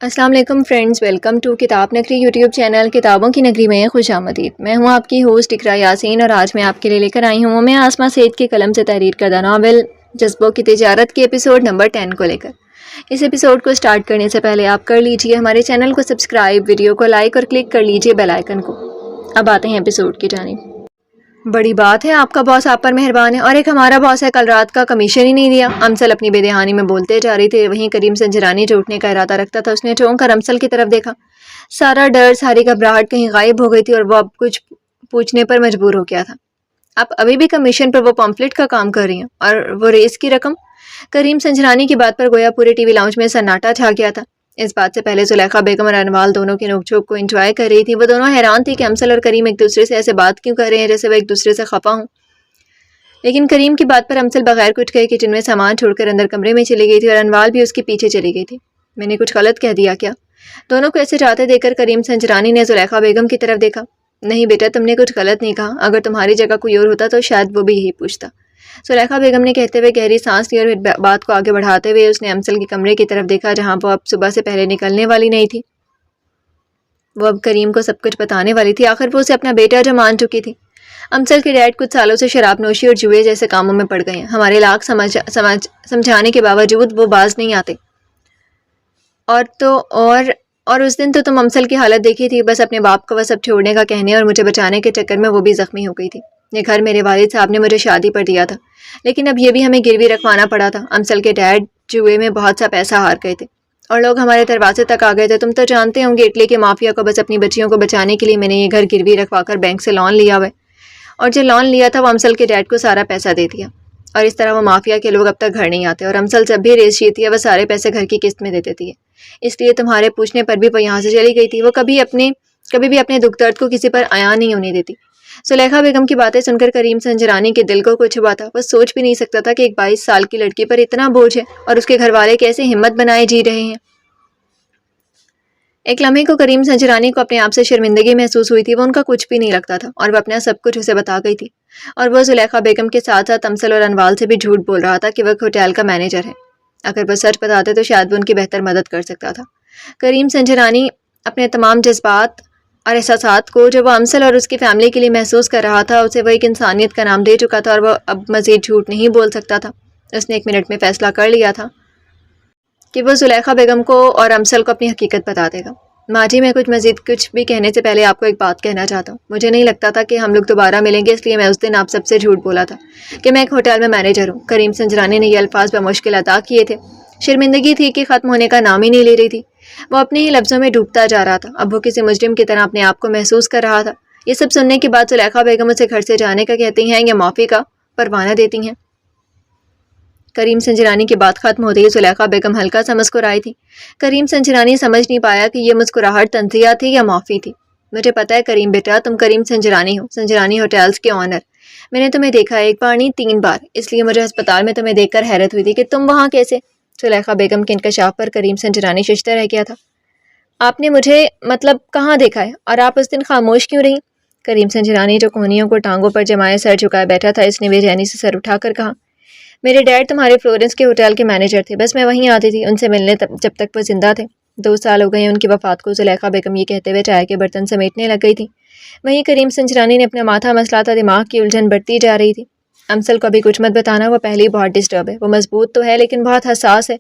السلام علیکم friends, welcome to کتاب نگری یوٹیوب چینل کتابوں کی نگری میں خوش آمدید۔ میں ہوں آپ کی ہوسٹ اقرا یاسین اور آج میں آپ کے لیے لے کر آئی ہوں میں آسما سعید کے قلم سے تحریر کردہ ناول جذبوں کی تجارت کے ایپیسوڈ نمبر 10 کو لے کر۔ اس ایپیسوڈ کو سٹارٹ کرنے سے پہلے آپ کر لیجئے ہمارے چینل کو سبسکرائب، ویڈیو کو لائک اور کلک کر لیجئے بیل آئیکن کو۔ اب آتے ہیں ایپیسوڈ کی جانب۔ بڑی بات ہے، آپ کا باس آپ پر مہربان ہے، اور ایک ہمارا باس ہے کل رات کا کمیشن ہی نہیں دیا۔ امسل اپنی بے دہانی میں بولتے جا رہی تھی۔ وہیں کریم سنجرانی جو اٹھنے کا ارادہ رکھتا تھا، اس نے چونک کر امسل کی طرف دیکھا۔ سارا ڈر، ساری گھبراہٹ کہیں غائب ہو گئی تھی اور وہ اب کچھ پوچھنے پر مجبور ہو گیا تھا۔ آپ ابھی بھی کمیشن پر وہ پمفلٹ کا کام کر رہی ہیں، اور وہ ریس کی رقم؟ کریم سنجرانی کی بات پر گویا پورے ٹی وی لاؤنج میں سناٹا چھا گیا تھا۔ اس بات سے پہلے زلیخا بیگم اور انوال دونوں کی نوک جھوک کو انجوائے کر رہی تھی۔ وہ دونوں حیران تھی کہ امسل اور کریم ایک دوسرے سے ایسے بات کیوں کر رہے ہیں جیسے وہ ایک دوسرے سے خفا ہوں۔ لیکن کریم کی بات پر امسل بغیر کچھ کہے کچن میں سامان چھوڑ کر اندر کمرے میں چلی گئی تھی، اور انوال بھی اس کے پیچھے چلی گئی تھی۔ میں نے کچھ غلط کہہ دیا کیا؟ دونوں کو ایسے جاتے دیکھ کر کریم سنجرانی نے زلیخا بیگم کی طرف دیکھا۔ نہیں بیٹا، تم نے کچھ غلط نہیں کہا، اگر تمہاری جگہ کوئی اور ہوتا تو شاید وہ بھی یہی پوچھتا۔ زلیخا بیگم نے کہتے ہوئے گہری سانس لی اور پھر بات کو آگے بڑھاتے ہوئے اس نے امسل کے کمرے کی طرف دیکھا جہاں وہ اب صبح سے پہلے نکلنے والی نہیں تھی۔ وہ اب کریم کو سب کچھ بتانے والی تھی، آخر وہ اسے اپنا بیٹا جو مان چکی تھی۔ امسل کے ڈیڈ کچھ سالوں سے شراب نوشی اور جوئے جیسے کاموں میں پڑ گئے ہیں۔ ہمارے لاکھ سمجھانے کے باوجود وہ باز نہیں آتے۔ اور اس دن تو تم امسل کی حالت دیکھی تھی، بس اپنے باپ کو وہ سب چھوڑنے کا کہنے اور مجھے بچانے کے چکر میں وہ بھی زخمی ہو گئی تھی۔ یہ گھر میرے والد صاحب نے مجھے شادی پر دیا تھا، لیکن اب یہ بھی ہمیں گروی رکھوانا پڑا تھا۔ امسل کے ڈیڈ جوئے میں بہت سا پیسہ ہار گئے تھے اور لوگ ہمارے دروازے تک آ گئے تھے۔ تم تو جانتے ہوں گے اٹلی کے مافیا کو بس اپنی بچیوں کو بچانے کے لیے میں نے یہ گھر گروی رکھوا کر بینک سے لون لیا ہوا ہے، اور جو لون لیا تھا وہ امسل کے ڈیڈ کو سارا پیسہ دے دیا، اور اس طرح وہ مافیا کے لوگ اب تک گھر نہیں آتے، اور امسل جب بھی ریس جیتی ہے وہ سارے پیسے گھر کی قسط میں دے دیتی ہے۔ اس لیے تمہارے پوچھنے پر بھی وہ یہاں سے چلی گئی تھی۔ وہ کبھی بھی اپنے دکھ درد کو کسی پر عیاں نہیں ہونے دیتی۔ زلیخا بیگم کی باتیں سن کر کریم سنجرانی کے دل کو کچھ ہوا تھا۔ وہ سوچ بھی نہیں سکتا تھا کہ ایک 22 سال کی لڑکی پر اتنا بوجھ ہے، اور اس کے گھر والے کیسے ہمت بنائے جی رہے ہیں۔ ایک لمحے کو کریم سنجرانی کو اپنے آپ سے شرمندگی محسوس ہوئی تھی۔ وہ ان کا کچھ بھی نہیں لگتا تھا، اور وہ اپنا سب کچھ اسے بتا گئی تھی، اور وہ زلیخا بیگم کے ساتھ ساتھ امسل اور انوال سے بھی جھوٹ بول رہا تھا کہ وہ ایک ہوٹل کا مینیجر ہے۔ اگر وہ سچ بتاتے تو شاید وہ ان کی بہتر مدد کر سکتا تھا۔ کریم سنجرانی اپنے تمام جذبات اور احساسات کو جو وہ امسل اور اس کی فیملی کے لیے محسوس کر رہا تھا، اسے وہ ایک انسانیت کا نام دے چکا تھا، اور وہ اب مزید جھوٹ نہیں بول سکتا تھا۔ اس نے 1 منٹ میں فیصلہ کر لیا تھا کہ وہ زلیخا بیگم کو اور امسل کو اپنی حقیقت بتا دے گا۔ ماں جی، میں کچھ بھی کہنے سے پہلے آپ کو ایک بات کہنا چاہتا ہوں۔ مجھے نہیں لگتا تھا کہ ہم لوگ دوبارہ ملیں گے، اس لیے میں اس دن آپ سب سے جھوٹ بولا تھا کہ میں ایک ہوٹل میں مینیجر ہوں۔ کریم سنجرانی نے یہ الفاظ بمشکل ادا کیے تھے۔ شرمندگی تھی کہ ختم ہونے کا نام ہی نہیں لے رہی تھی۔ وہ اپنے ہی لفظوں میں ڈوبتا جا رہا تھا۔ اب وہ کسی مجرم کی طرح اپنے آپ کو محسوس کر رہا تھا۔ یہ سب سننے کے بعد زلیخا بیگم اسے گھر سے جانے کا کہتی ہیں یا معافی کا پروانہ دیتی ہیں؟ کریم سنجرانی کی بات ختم ہوتے ہی زلیخا بیگم ہلکا سا مسکرائی تھی۔ کریم سنجرانی سمجھ نہیں پایا کہ یہ مسکراہٹ تنزیہ تھی یا معافی تھی۔ مجھے پتہ ہے کریم بیٹا، تم کریم سنجرانی ہو، سنجرانی ہوٹلز کے آنر۔ میں نے تمہیں دیکھا 1 بار نہیں 3 بار، اس لیے مجھے ہسپتال میں تمہیں دیکھ کر حیرت ہوئی تھی کہ تم وہاں کیسے؟ زلیخا بیگم کے انکشاف پر کریم سنجرانی ششدر رہ گیا تھا۔ آپ نے مجھے کہاں دیکھا ہے، اور آپ اس دن خاموش کیوں رہی؟ کریم سنجرانی جو کوہنیوں کو ٹانگوں پر جمائے سر جھکائے بیٹھا تھا، اس نے بے چینی سے سر اٹھا کر کہا، میرے ڈیڈ تمہارے فلورنس کے ہوٹل کے مینیجر تھے، بس میں وہیں آتی تھی ان سے ملنے جب تک وہ زندہ تھے۔ 2 سال ہو گئے ان کی وفات کو۔ زلیخا بیگم یہ کہتے ہوئے چائے کے برتن سمیٹنے لگ گئی تھی۔ وہیں کریم سنجرانی نے اپنا ماتھا مسلا تھا، دماغ کی الجھن بڑھتی جا رہی تھی۔ امسل کو ابھی کچھ مت بتانا، وہ پہلے ہی بہت ڈسٹرب ہے۔ وہ مضبوط تو ہے لیکن بہت حساس ہے،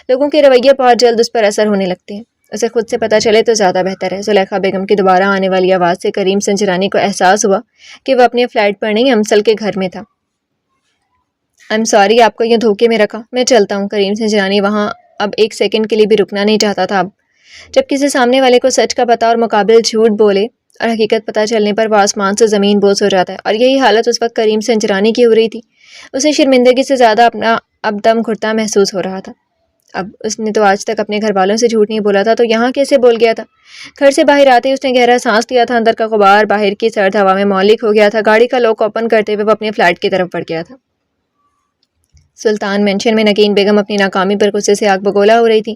لوگوں کے رویے بہت جلد اس پر اثر ہونے لگتے ہیں۔ اسے خود سے پتہ چلے تو زیادہ بہتر ہے۔ زلیخا بیگم کی دوبارہ آنے والی آواز سے کریم سنجرانی کو احساس ہوا کہ وہ اپنے فلیٹ پر نہیں امسل کے گھر میں تھا۔ I'm sorry، آپ کو یہ دھوکے میں رکھا، میں چلتا ہوں۔ کریم سنجرانی وہاں اب 1 سیکنڈ کے لیے بھی رکنا نہیں چاہتا تھا۔ اب جب کسی سامنے والے کو سچ کا پتہ اور مقابل جھوٹ بولے اور حقیقت پتہ چلنے پر وہ آسمان سے زمین بوس ہو جاتا ہے، اور یہی حالت اس وقت کریم سنجرانی کی ہو رہی تھی۔ اسے شرمندگی سے زیادہ اپنا اب دم گھٹتا محسوس ہو رہا تھا۔ اب اس نے تو آج تک اپنے گھر والوں سے جھوٹ نہیں بولا تھا، تو یہاں کیسے بول گیا تھا؟ گھر سے باہر آتے ہی اس نے گہرا سانس لیا تھا۔ اندر کا غبار باہر کی سرد ہوا میں معلق ہو گیا تھا۔ گاڑی کا لاک اوپن کرتے ہوئے وہ اپنے فلیٹ کی طرف بڑھ گیا تھا۔ سلطان مینشن میں نگین بیگم اپنی ناکامی پر غصے سے آگ بگولا ہو رہی تھی۔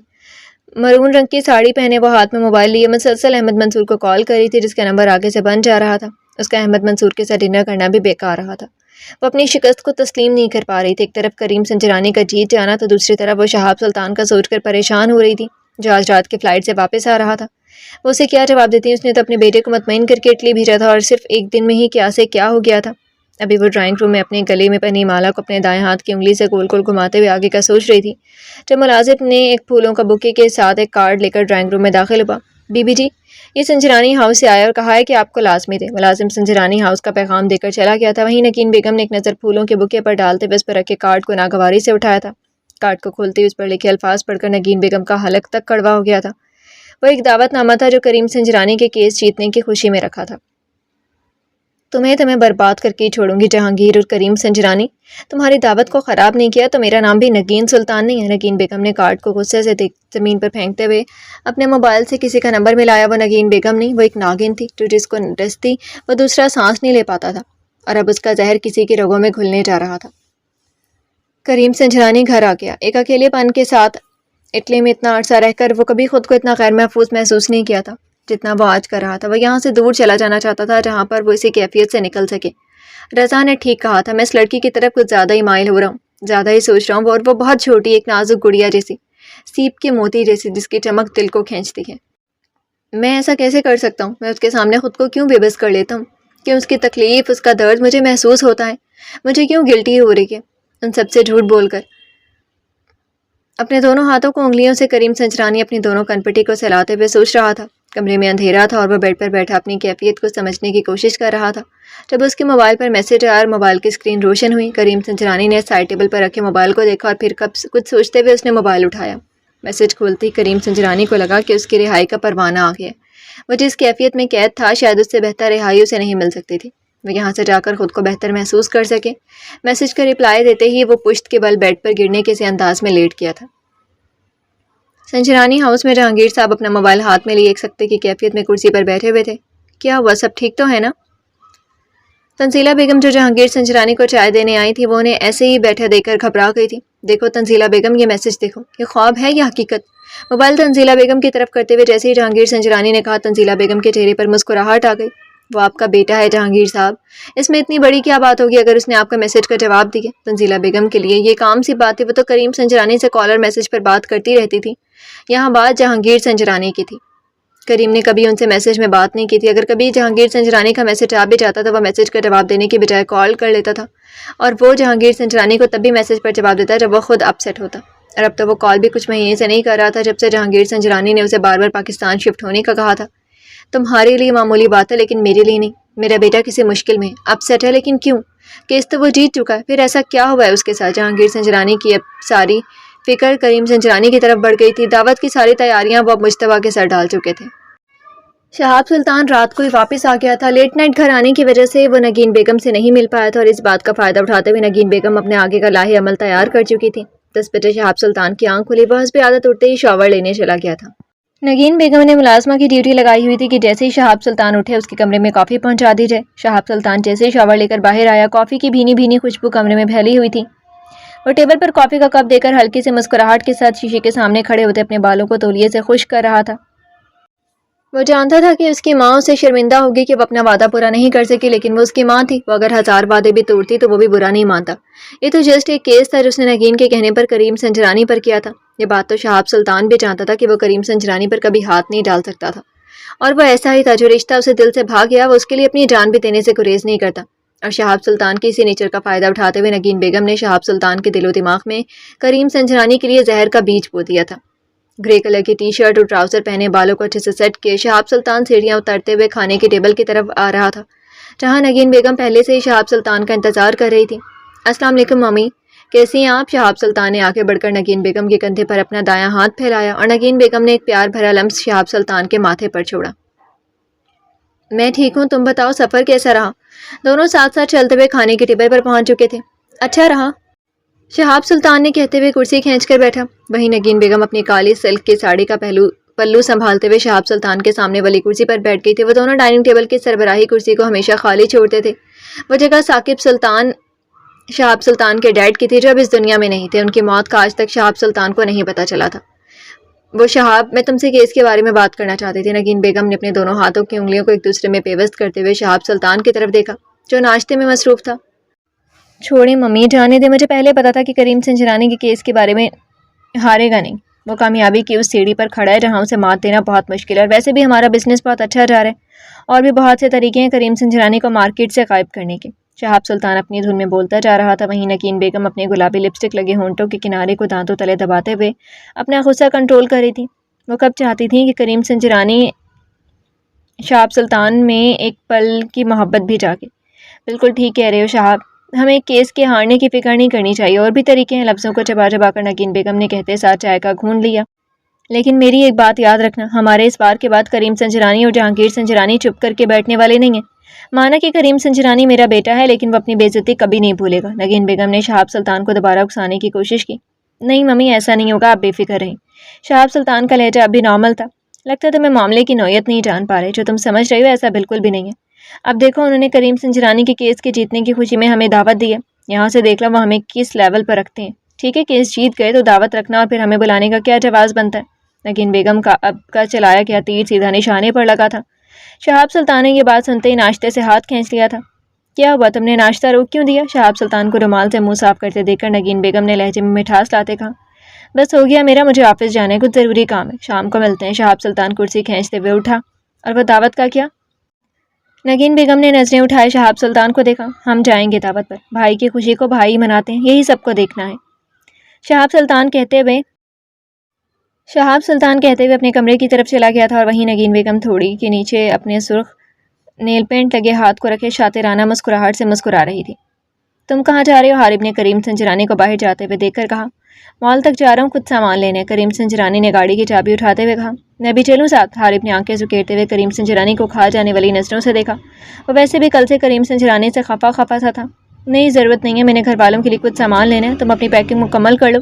مرون رنگ کی ساڑی پہنے وہ ہاتھ میں موبائل لیے مسلسل احمد منصور کو کال کر رہی تھی، جس کا نمبر آگے سے بند جا رہا تھا۔ اس کا احمد منصور کے ساتھ ڈنر کرنا بھی بیکار رہا تھا۔ وہ اپنی شکست کو تسلیم نہیں کر پا رہی تھی۔ ایک طرف کریم سنجرانی کا جیت جانا تو دوسری طرف وہ شہاب سلطان کا سوچ کر پریشان ہو رہی تھی۔ جو آج رات کی فلائٹ سے واپس آ رہا تھا۔ وہ اسے کیا جواب دیتی؟ اس نے تو اپنے بیٹے کو مطمئن کر کے اٹلی بھیجا تھا اور صرف ایک دن میں ہی کیا سے کیا ہو گیا تھا۔ ابھی وہ ڈرائنگ روم میں اپنے گلے میں پہنی مالا کو اپنے دائیں ہاتھ کی انگلی سے گول گول گھماتے ہوئے آگے کا سوچ رہی تھی جب ملازم نے ایک پھولوں کا بوکے کے ساتھ ایک کارڈ لے کر ڈرائنگ روم میں داخل ہوا۔ بی بی جی، یہ سنجرانی ہاؤس سے آیا اور کہا ہے کہ آپ کو لازمی دے۔ ملازم سنجرانی ہاؤس کا پیغام دے کر چلا گیا تھا۔ وہیں نگین بیگم نے ایک نظر پھولوں کے بوکے پر ڈالتے ہوئے اس پر رکھے کارڈ کو ناگواری سے اٹھایا تھا۔ کارڈ کو کھولتے ہوئے اس پر لکھے الفاظ پڑھ کر نگین بیگم کا حلق تک کڑوا ہو گیا تھا۔ وہ ایک دعوت نامہ تھا جو کریم سنجرانی کے کیس جیتنے کی خوشی میں رکھا تھا۔ تمہیں برباد کر کے ہی چھوڑوں گی جہانگیر اور کریم سنجرانی۔ تمہاری دعوت کو خراب نہیں کیا تو میرا نام بھی نگین سلطان نہیں ہے۔ نگین بیگم نے کارڈ کو غصے سے زمین پر پھینکتے ہوئے اپنے موبائل سے کسی کا نمبر ملایا۔ وہ نگین بیگم نہیں، وہ ایک ناگن تھی جو جس کو ڈستی وہ دوسرا سانس نہیں لے پاتا تھا اور اب اس کا زہر کسی کی رگوں میں گھلنے جا رہا تھا۔ کریم سنجرانی گھر آ گیا۔ ایک اکیلے پن کے ساتھ اٹلی میں اتنا عرصہ رہ کر وہ کبھی خود کو اتنا غیر محفوظ محسوس نہیں کیا تھا جتنا وہ آج کر رہا تھا۔ وہ یہاں سے دور چلا جانا چاہتا تھا جہاں پر وہ اسی کیفیت سے نکل سکے۔ رضا نے ٹھیک کہا تھا، میں اس لڑکی کی طرف کچھ زیادہ ہی مائل ہو رہا ہوں، زیادہ ہی سوچ رہا ہوں، اور وہ بہت چھوٹی، ایک نازک گڑیا جیسی، سیپ کے موتی جیسی، جس کی چمک دل کو کھینچتی ہے۔ میں ایسا کیسے کر سکتا ہوں؟ میں اس کے سامنے خود کو کیوں بے بس کر لیتا ہوں؟ کیوں اس کی تکلیف، اس کا درد مجھے محسوس ہوتا ہے؟ مجھے کیوں گلٹی ہو رہی ہے ان سب سے جھوٹ بول کر؟ اپنے دونوں ہاتھوں کو انگلیوں سے کریم سنجرانی اپنی دونوں کنپٹی کو سلاتے ہوئے سوچ رہا تھا۔ کمرے میں اندھیرا تھا اور وہ بیڈ پر بیٹھا اپنی کیفیت کو سمجھنے کی کوشش کر رہا تھا جب اس کے موبائل پر میسج آیا اور موبائل کی اسکرین روشن ہوئی۔ کریم سنجرانی نے سائڈ ٹیبل پر رکھے موبائل کو دیکھا اور پھر کچھ سوچتے ہوئے اس نے موبائل اٹھایا۔ میسج کھولتے ہی کریم سنجرانی کو لگا کہ اس کی رہائی کا پروانہ آ گیا۔ وہ جس کیفیت میں قید تھا شاید اس سے بہتر رہائی اسے نہیں مل سکتی تھی۔ وہ یہاں سے جا کر خود کو بہتر محسوس کر سکے۔ میسج کا رپلائی دیتے ہی وہ پشت کے بل بیڈ پر گرنے کے سے انداز میں لیٹ گیا تھا۔ سنجرانی ہاؤس میں جہانگیر صاحب اپنا موبائل ہاتھ میں لیے ایک سکتے کی کیفیت میں کرسی پر بیٹھے ہوئے تھے۔ کیا ہوا؟ سب ٹھیک تو ہے نا؟ تنزیلہ بیگم جو جہانگیر سنجرانی کو چائے دینے آئی تھی وہ انہیں ایسے ہی بیٹھا دیکھ کر گھبرا گئی تھی۔ دیکھو تنزیلہ بیگم، یہ میسج دیکھو، یہ خواب ہے یا حقیقت؟ موبائل تنزیلہ بیگم کی طرف کرتے ہوئے جیسے ہی جہانگیر سنجرانی نے کہا، تنزیلہ بیگم کے چہرے پر مسکراہٹ آ گئی۔ وہ آپ کا بیٹا ہے جہانگیر صاحب، اس میں اتنی بڑی کیا بات ہوگی اگر اس نے آپ کا میسج کا جواب دیا؟ تنزیلہ بیگم کے لیے یہ کام سی بات تھی، وہ تو کریم سنجرانی سے کال اور میسج پر بات کرتی رہتی تھی۔ یہاں بات جہانگیر سنجرانی کی تھی۔ کریم نے کبھی ان سے میسج میں بات نہیں کی تھی۔ اگر کبھی جہانگیر سنجرانی کا میسج آ بھی جاتا تو وہ میسج کا جواب دینے کی بجائے کال کر لیتا تھا، اور وہ جہانگیر سنجرانی کو تب بھی میسج پر جواب دیتا جب وہ خود اپسیٹ ہوتا۔ اور اب تو وہ کال بھی کچھ مہینے سے نہیں کر رہا تھا جب سے جہانگیر سنجرانی نے اسے بار بار پاکستان شفٹ ہونے کا کہا تھا۔ تمہارے لیے معمولی بات ہے لیکن میرے لیے نہیں۔ میرا بیٹا کسی مشکل میں ہے، اپسیٹ ہے، لیکن کیوں؟ کیس تو وہ جیت چکا ہے، پھر ایسا کیا ہوا ہے اس کے ساتھ؟ جہانگیر سنجرانی کی اب ساری فکر کریم سنجرانی کی طرف بڑھ گئی تھی۔ دعوت کی ساری تیاریاں وہ اب مجتبیٰ کے سر ڈال چکے تھے۔ شہاب سلطان رات کو ہی واپس آ گیا تھا۔ لیٹ نائٹ گھر آنے کی وجہ سے وہ نگین بیگم سے نہیں مل پایا تھا اور اس بات کا فائدہ اٹھاتے ہوئے نگین بیگم اپنے آگے کا لاہے عمل تیار کر چکی تھی۔ 10 بجے شہاب سلطان کی آنکھ کھلی، وہ حسب عادت اٹھتے ہی شاور لینے چلا گیا تھا۔ نگین بیگم نے ملازمہ کی ڈیوٹی لگائی ہوئی تھی کہ جیسے ہی شہاب سلطان اٹھے اس کے کمرے میں کافی پہنچا دی جائے۔ شہاب سلطان جیسے ہی شاور لے کر باہر آیا، کافی کی بھینی بھینی خوشبو کمرے میں پھیلی ہوئی تھی۔ وہ ٹیبل پر کافی کا کپ دے کر ہلکی سے مسکراہٹ کے ساتھ شیشے کے سامنے کھڑے ہوتے اپنے بالوں کو تولیے سے خشک کر رہا تھا۔ وہ جانتا تھا کہ اس کی ماں اسے شرمندہ ہوگی کہ وہ اپنا وعدہ پورا نہیں کر سکی، لیکن وہ اس کی ماں تھی، وہ اگر 1000 وعدے بھی توڑتی تو وہ بھی برا نہیں مانتا۔ یہ تو جسٹ ایک کیس تھا جو اس نے نگین کے کہنے پر کریم سنجرانی پر کیا تھا۔ یہ بات تو شہاب سلطان بھی جانتا تھا کہ وہ کریم سنجرانی پر کبھی ہاتھ نہیں ڈال سکتا تھا، اور وہ ایسا ہی تھا جو رشتہ اسے دل سے بھاگ گیا وہ اس کے لیے اپنی جان بھی دینے سے گریز نہیں کرتا۔ اور شہاب سلطان کی اسی نیچر کا فائدہ اٹھاتے ہوئے نگین بیگم نے شہاب سلطان کے دل و دماغ میں کریم سنجرانی کے لیے زہر کا بیج بو دیا تھا۔ گرے کلر کی ٹی شرٹ اور ٹراؤزر پہنے، بالوں کو اچھے سے سیٹ کیے، شہاب سلطان سیڑھیاں اترتے ہوئے کھانے کی ٹیبل کی طرف آ رہا تھا جہاں نگین بیگم پہلے سے ہی شہاب سلطان کا انتظار کر رہی تھی۔ السلام علیکم مامی، کیسی ہیں آپ؟ شہاب سلطان نے آگے بڑھ کر نگین بیگم کے کندھے پر اپنا دایاں ہاتھ پھیلایا اور نگین بیگم نے ایک پیار بھرا لمس شہاب سلطان کے ماتھے پر چھوڑا۔ میں ٹھیک ہوں، تم بتاؤ سفر کیسا رہا؟ دونوں ساتھ ساتھ چلتے ہوئے کھانے کی ٹیبل پر پہنچ چکے تھے۔ اچھا رہا، شہاب سلطان نے کہتے ہوئے کرسی کھینچ کر بیٹھا۔ وہیں نگین بیگم اپنی کالی سلک کی ساڑی کا پلو سنبھالتے ہوئے شہاب سلطان کے سامنے والی کرسی پر بیٹھ گئی تھی۔ وہ دونوں ڈائننگ ٹیبل کی سربراہی کرسی کو ہمیشہ خالی چھوڑتے تھے۔ وہ جگہ ثاقب سلطان شہاب سلطان کے ڈیڈ کی تھی جو اب اس دنیا میں نہیں تھے۔ ان کی موت کا آج تک شہاب سلطان کو نہیں پتہ چلا تھا۔ وہ شہاب، میں تم سے کیس کے بارے میں بات کرنا چاہتی تھی۔ نگین بیگم نے اپنے دونوں ہاتھوں کی انگلیوں کو ایک دوسرے میں پیوست کرتے ہوئے شہاب سلطان کی طرف دیکھا جو ناشتے میں مصروف تھا۔ چھوڑیں ممی، جانے دیں، مجھے پہلے پتا تھا کہ کریم سنجرانی کے کیس کے بارے میں ہارے گا نہیں۔ وہ کامیابی کی اس سیڑھی پر کھڑا ہے جہاں اسے مات دینا بہت مشکل ہے، اور ویسے بھی ہمارا بزنس بہت اچھا جا رہا ہے، اور بھی بہت سے طریقے ہیں کریم سنجرانی کو مارکیٹ سے غائب کرنے کے۔ شہاب سلطان اپنی دھن میں بولتا جا رہا تھا، وہیں نگین بیگم اپنے گلابی لپسٹک لگے ہونٹوں کے کنارے کو دانتوں تلے دباتے ہوئے اپنا غصہ کنٹرول کر رہی تھی۔ وہ کب چاہتی تھی کہ کریم سنجرانی شہاب سلطان میں ایک پل کی محبت بھی جاگے۔ بالکل ٹھیک کہہ رہے ہو شہاب، ہمیں کیس کے ہارنے کی فکر نہیں کرنی چاہیے، اور بھی طریقے ہیں۔ لفظوں کو چبا چبا کر نگین بیگم نے کہتے ساتھ چائے کا گھونٹ لیا۔ لیکن میری ایک بات یاد رکھنا، ہمارے اس وار کے بعد کریم سنجرانی اور جہانگیر سنجرانی چپ کر کے بیٹھنے والے نہیں ہیں۔ مانا کہ کریم سنجرانی میرا بیٹا ہے، لیکن وہ اپنی بے عزتی کبھی نہیں بھولے گا۔ نگین بیگم نے شہاب سلطان کو دوبارہ اکسانے کی کوشش کی۔ نہیں ممی، ایسا نہیں ہوگا، آپ بے فکر رہیں۔ شہاب سلطان کا لہجہ اب بھی نارمل تھا۔ لگتا تمہیں معاملے کی نوعیت نہیں جان پا رہے، جو تم سمجھ رہی ہو ایسا بالکل بھی نہیں ہے۔ اب دیکھو، انہوں نے کریم سنجرانی کے کیس کے جیتنے کی خوشی میں ہمیں دعوت دی ہے، یہاں سے دیکھ لو وہ ہمیں کس لیول پر رکھتے ہیں۔ ٹھیک ہے، کیس جیت گئے تو دعوت رکھنا اور پھر ہمیں بلانے کا کیا جواز بنتا ہے؟ نگین بیگم کا اب کا چلایا گیا تیر سیدھا نشانے پر لگا تھا۔ شہاب سلطان نے یہ بات سنتے ہی ناشتے سے ہاتھ کھینچ لیا تھا۔ کیا ہوا، تم نے ناشتہ روک کیوں دیا؟ شہاب سلطان کو رومال سے منہ صاف کرتے دیکھ کر نگین بیگم نے لہجے میں مٹھاس لاتے کہا۔ بس ہو گیا میرا، مجھے آفس جانے کچھ ضروری کام ہے، شام کو ملتے ہیں۔ شہاب سلطان کرسی کھینچتے ہوئے اٹھا۔ اور وہ دعوت کا کیا؟ نگین بیگم نے نظریں اٹھائے شہاب سلطان کو دیکھا۔ ہم جائیں گے دعوت پر، بھائی کی خوشی کو بھائی مناتے ہیں، یہی سب کو دیکھنا ہے۔ شہاب سلطان کہتے ہوئے اپنے کمرے کی طرف چلا گیا تھا، اور وہیں نگین بیگم تھوڑی کے نیچے اپنے سرخ نیل پینٹ لگے ہاتھ کو رکھے شاطرانہ مسکراہٹ سے مسکرا رہی تھی۔ تم کہاں جا رہے ہو؟ حارب نے کریم سنجرانی کو باہر جاتے ہوئے دیکھ کر کہا۔ مال تک جا رہا ہوں کچھ سامان لینے، کریم سنجرانی نے گاڑی کی چابی اٹھاتے ہوئے کہا۔ میں بھی چلوں ساتھ؟ حارب نے آنکھیں سکیڑتے ہوئے کریم سنجرانی کو کھا جانے والی نظروں سے دیکھا۔ وہ ویسے بھی کل سے کریم سنجرانی سے خفا سا تھا۔ نہیں، ضرورت نہیں ہے، میں نے گھر والوں کے لیے کچھ سامان لینا ہے، تم اپنی پیکنگ مکمل کر لو،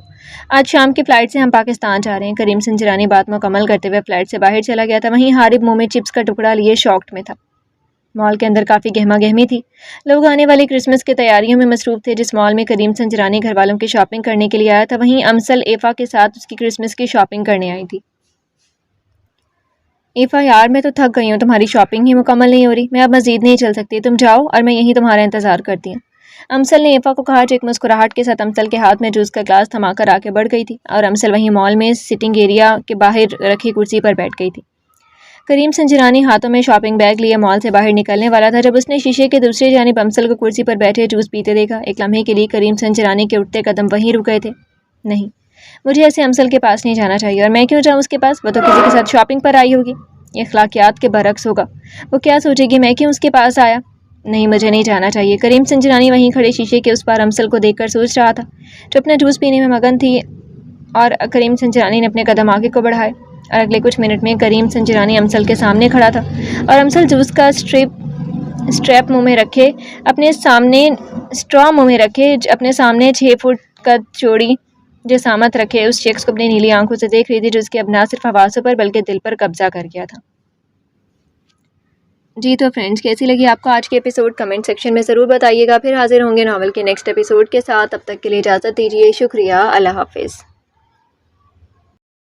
آج شام کی فلائٹ سے ہم پاکستان جا رہے ہیں۔ کریم سنجرانی بات مکمل کرتے ہوئے فلائٹ سے باہر چلا گیا تھا، وہیں حارب منہ میں چپس کا ٹکڑا لیے شاکڈ میں تھا۔ مال کے اندر کافی گہما گہمی تھی، لوگ آنے والی کرسمس کی تیاریوں میں مصروف تھے۔ جس مال میں کریم سنجرانی گھر والوں کی شاپنگ کرنے کے لیے آیا تھا، وہیں امسل ایفا کے ساتھ اس کی کرسمس کی شاپنگ کرنے آئی تھی۔ ایفا یار، میں تو تھک گئی ہوں، تمہاری شاپنگ ہی مکمل نہیں ہو رہی، میں اب مزید نہیں چل سکتی، تم جاؤ اور میں یہیں تمہارا انتظار کرتی ہوں۔ امسل نے ایفا کو کہا، جو ایک مسکراہٹ کے ساتھ امسل کے ہاتھ میں جوس کا گلاس تھما کر آگے بڑھ گئی تھی، اور امسل وہیں مال میں سٹنگ ایریا کے باہر رکھی کرسی پر بیٹھ گئی تھی۔ کریم سنجرانی ہاتھوں میں شاپنگ بیگ لیے مال سے باہر نکلنے والا تھا جب اس نے شیشے کے دوسری جانب امسل کو کرسی پر بیٹھے جوس پیتے دیکھا۔ ایک لمحے کے لیے کریم سنجرانی کے اٹھتے قدم وہیں رک گئے تھے۔ نہیں، مجھے ایسے امسل کے پاس نہیں جانا چاہیے، اور میں کیوں جاؤں اس کے پاس؟ وہ تو کسی کے ساتھ شاپنگ پر آئی ہوگی، یہ اخلاقیات کے برعکس ہوگا۔ وہ کیا سوچے گی میں کیوں اس کے پاس آیا؟ نہیں، مجھے نہیں جانا چاہیے۔ کریم سنجرانی وہیں کھڑے شیشے کے اس پار امسل کو دیکھ کر سوچ رہا تھا، جو اپنا جوس پینے میں مگن تھی، اور کریم سنجرانی نے اپنے قدم آگے کو بڑھائے، اور اگلے کچھ منٹ میں کریم سنجرانی امسل کے سامنے کھڑا تھا، اور امسل جوس کا اسٹریپ منہ میں رکھے اپنے سامنے 6 فٹ کا چوڑی جسامت رکھے اس شخص کو اپنی نیلی آنکھوں سے دیکھ رہی تھی، جو اس کے اب نہ صرف حواسوں پر بلکہ دل پر قبضہ کر گیا تھا۔ جی تو فرینڈز، کیسی لگی آپ کو آج کے ایپیسوڈ؟ کمنٹ سیکشن میں ضرور بتائیے گا۔ پھر حاضر ہوں گے ناول کے نیکسٹ ایپیسوڈ کے ساتھ، تب تک کے لیے اجازت دیجیے۔ شکریہ، اللہ حافظ۔